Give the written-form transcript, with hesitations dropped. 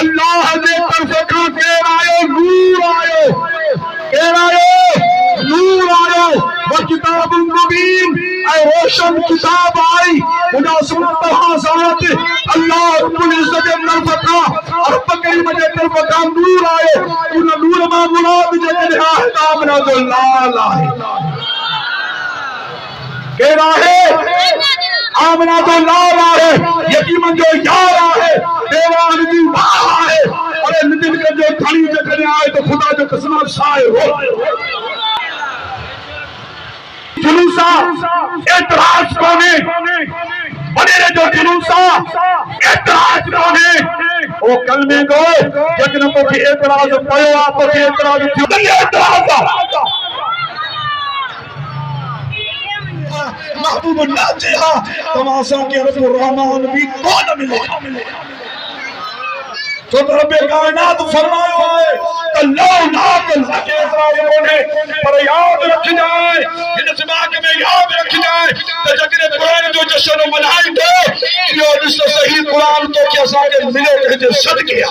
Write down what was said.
اللہ دے طرف کا کہہ آئے نور آئے، کہہ آئے نور آئے، وہ کتاب مبین اے روشن کتاب آئی، انہا سنت حاصلات اللہ رب العزت طرف کا رب کریم دے طرف کا نور آئے، انہا نور ما مراد جے آمنا تو لال آئے، کہہ رہا ہے آمنا تو لال آئے، یقیمن جو یار آئے، دیوان دی ماں آئے، اور ندن کا جو دھڑی جکنے آئے تو خدا جو قسمت شائع ہو۔ جلوسہ اعتراض کونے بڑے جو جلوسہ اعتراض کونے وہ کلمے گو جتنے کو بھی اعتراض پڑھو آپ کو بھی اعتراض کیوں اعتراض محبوب اللہ جہاں تماسوں کے رب الرحمن بھی کون ملے تو رب کائنات فرمائے ہوئے اللہ ناک اللہ کے اعتراضوں نے پر یاد رکھ جائے ان سباق میں یاد رکھ جائے تجکر قرآن جو جشن و منائی دے یہ جس سے صحیح قرآن تو کیا ساکر ملے کہ صدقے